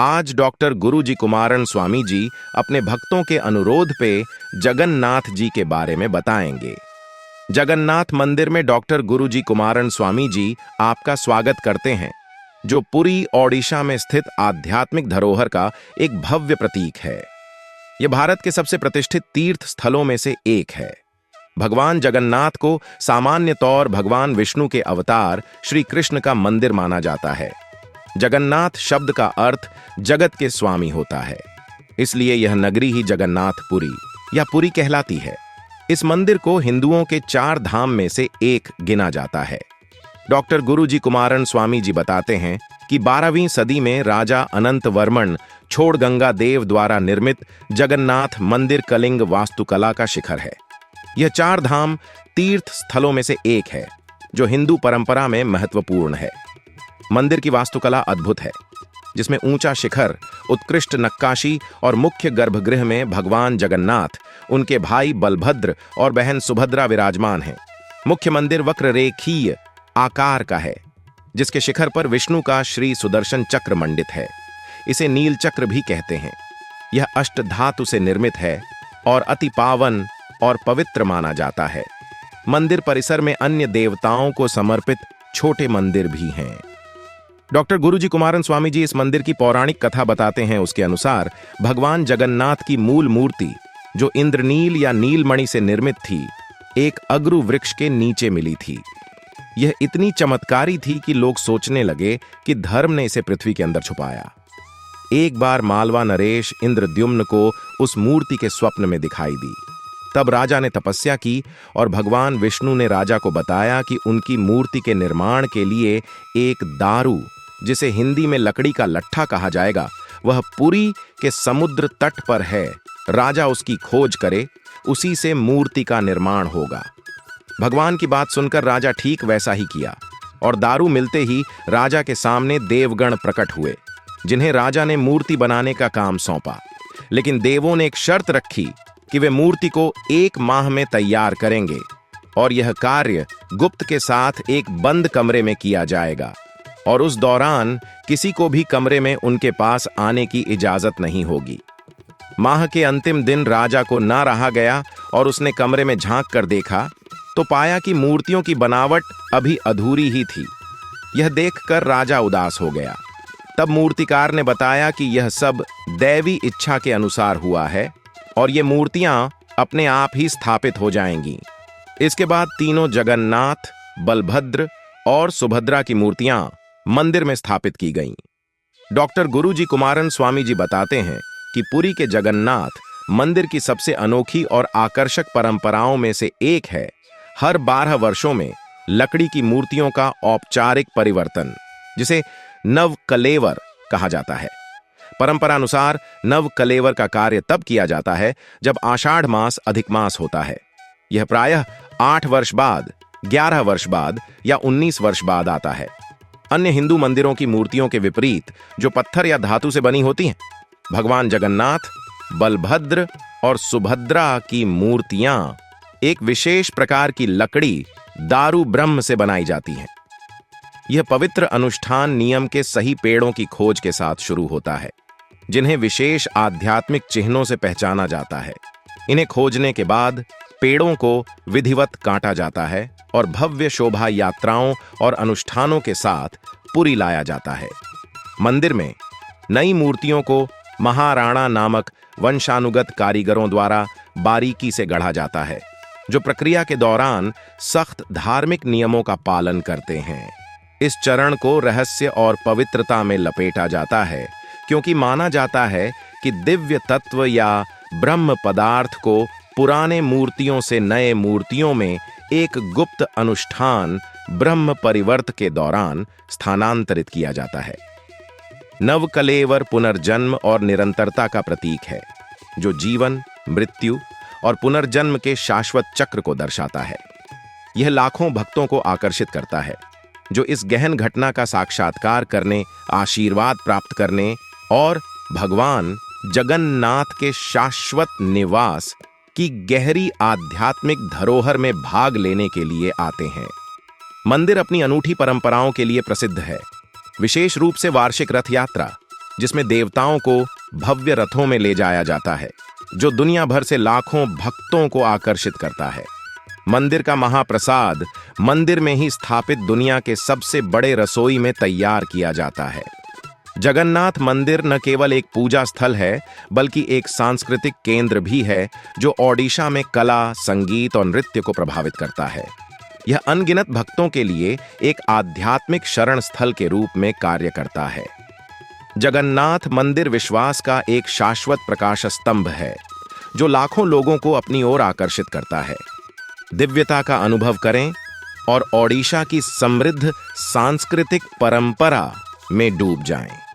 आज डॉक्टर गुरुजी कुमारन स्वामी जी अपने भक्तों के अनुरोध पे जगन्नाथ जी के बारे में बताएंगे। जगन्नाथ मंदिर में डॉक्टर गुरुजी कुमारन स्वामी जी आपका स्वागत करते हैं, जो पुरी ओडिशा में स्थित आध्यात्मिक धरोहर का एक भव्य प्रतीक है। यह भारत के सबसे प्रतिष्ठित तीर्थ स्थलों में से एक है। भगवान जगन्नाथ को सामान्य तौर भगवान विष्णु के अवतार श्री कृष्ण का मंदिर माना जाता है। जगन्नाथ शब्द का अर्थ जगत के स्वामी होता है, इसलिए यह नगरी ही जगन्नाथपुरी या पुरी कहलाती है। इस मंदिर को हिंदुओं के 4 धाम में से एक गिना जाता है। डॉक्टर गुरुजी कुमारन स्वामी जी बताते हैं कि 12वीं सदी में राजा अनंत वर्मन छोड़गंगा देव द्वारा निर्मित जगन्नाथ मंदिर कलिंग वास्तुकला का शिखर है। यह 4 धाम तीर्थ स्थलों में से एक है, जो हिंदू परंपरा में महत्वपूर्ण है। मंदिर की वास्तुकला अद्भुत है, जिसमें ऊंचा शिखर, उत्कृष्ट नक्काशी और मुख्य गर्भगृह में भगवान जगन्नाथ, उनके भाई बलभद्र और बहन सुभद्रा विराजमान हैं। मुख्य मंदिर वक्ररेखीय आकार का है, जिसके शिखर पर विष्णु का श्री सुदर्शन चक्र मंडित है। इसे नील चक्र भी कहते हैं। यह अष्टधातु से निर्मित है और अति पावन और पवित्र माना जाता है। मंदिर परिसर में अन्य देवताओं को समर्पित छोटे मंदिर भी हैं। डॉक्टर गुरुजी कुमारन स्वामी जी इस मंदिर की पौराणिक कथा बताते हैं। उसके अनुसार भगवान जगन्नाथ की मूल मूर्ति, जो इंद्रनील या नीलमणि से निर्मित थी, एक अगरु वृक्ष के नीचे मिली थी। यह इतनी चमत्कारी थी कि लोग सोचने लगे कि धर्म ने इसे पृथ्वी के अंदर छुपाया। एक बार मालवा नरेश इंद्रद्युम्न को उस मूर्ति के स्वप्न में दिखाई दी। तब राजा ने तपस्या की और भगवान विष्णु ने राजा को बताया कि उनकी मूर्ति के निर्माण के लिए एक दारू, जिसे हिंदी में लकड़ी का लट्ठा कहा जाएगा, वह पुरी के समुद्र तट पर है। राजा उसकी खोज करे, उसी से मूर्ति का निर्माण होगा। भगवान की बात सुनकर राजा ठीक वैसा ही किया और दारू मिलते ही राजा के सामने देवगण प्रकट हुए, जिन्हें राजा ने मूर्ति बनाने का काम सौंपा। लेकिन देवों ने एक शर्त रखी कि वे मूर्ति को 1 माह में तैयार करेंगे और यह कार्य गुप्त के साथ एक बंद कमरे में किया जाएगा और उस दौरान किसी को भी कमरे में उनके पास आने की इजाजत नहीं होगी। माह के अंतिम दिन राजा को ना रहा गया और उसने कमरे में झांक कर देखा तो पाया कि मूर्तियों की बनावट अभी अधूरी ही थी। यह देखकर राजा उदास हो गया। तब मूर्तिकार ने बताया कि यह सब दैवी इच्छा के अनुसार हुआ है और ये मूर्तियां अपने आप ही स्थापित हो जाएंगी। इसके बाद तीनों जगन्नाथ, बलभद्र और सुभद्रा की मूर्तियां मंदिर में स्थापित की गईं। डॉक्टर गुरुजी कुमारन स्वामी जी बताते हैं कि पुरी के जगन्नाथ मंदिर की सबसे अनोखी और आकर्षक परंपराओं में से एक है हर 12 वर्षों में लकड़ी की मूर्तियों का औपचारिक परिवर्तन, जिसे नवकलेवर कहा जाता है। परंपरा अनुसार नवकलेवर का कार्य तब किया जाता है जब आषाढ़ मास अधिक मास होता है। यह प्रायः 8 वर्ष बाद, 11 वर्ष बाद या 19 वर्ष बाद आता है। अन्य हिंदू मंदिरों की मूर्तियों के विपरीत, जो पत्थर या धातु से बनी होती हैं, भगवान जगन्नाथ, बलभद्र और सुभद्रा की मूर्तियां एक विशेष प्रकार की लकड़ी, दारू ब्रह्म से बनाई जाती हैं। यह पवित्र अनुष्ठान नियम के सही पेड़ों की खोज के साथ शुरू होता है, जिन्हें विशेष आध्यात्मिक चिन्हों से पहचाना जाता है। इन्हें खोजने के बाद पेड़ों को विधिवत काटा जाता है और भव्य शोभा यात्राओं और अनुष्ठानों के साथ पुरी लाया जाता है। मंदिर में नई मूर्तियों को महाराणा नामक वंशानुगत कारीगरों द्वारा बारीकी से गढ़ा जाता है, जो प्रक्रिया के दौरान सख्त धार्मिक नियमों का पालन करते हैं। इस चरण को रहस्य और पवित्रता में लपेटा जाता है, क्योंकि माना जाता है कि दिव्य तत्व या ब्रह्म पदार्थ को पुराने मूर्तियों से नए मूर्तियों में एक गुप्त अनुष्ठान ब्रह्म परिवर्त के दौरान स्थानांतरित किया जाता है। नवकलेवर पुनर्जन्म और निरंतरता का प्रतीक है, जो जीवन, मृत्यु और पुनर्जन्म के शाश्वत चक्र को दर्शाता है। यह लाखों भक्तों को आकर्षित करता है, जो इस गहन घटना का साक्षात्कार करने, आशीर्वाद प्राप्त करने और भगवान जगन्नाथ के शाश्वत निवास की गहरी आध्यात्मिक धरोहर में भाग लेने के लिए आते हैं। मंदिर अपनी अनूठी परंपराओं के लिए प्रसिद्ध है, विशेष रूप से वार्षिक रथ यात्रा, जिसमें देवताओं को भव्य रथों में ले जाया जाता है, जो दुनिया भर से लाखों भक्तों को आकर्षित करता है। मंदिर का महाप्रसाद मंदिर में ही स्थापित दुनिया के सबसे बड़े रसोई में तैयार किया जाता है। जगन्नाथ मंदिर न केवल एक पूजा स्थल है, बल्कि एक सांस्कृतिक केंद्र भी है, जो ओडिशा में कला, संगीत और नृत्य को प्रभावित करता है। यह अनगिनत भक्तों के लिए एक आध्यात्मिक शरण स्थल के रूप में कार्य करता है। जगन्नाथ मंदिर विश्वास का एक शाश्वत प्रकाश स्तंभ है, जो लाखों लोगों को अपनी ओर आकर्षित करता है। दिव्यता का अनुभव करें और ओडिशा की समृद्ध सांस्कृतिक परंपरा में डूब जाएं।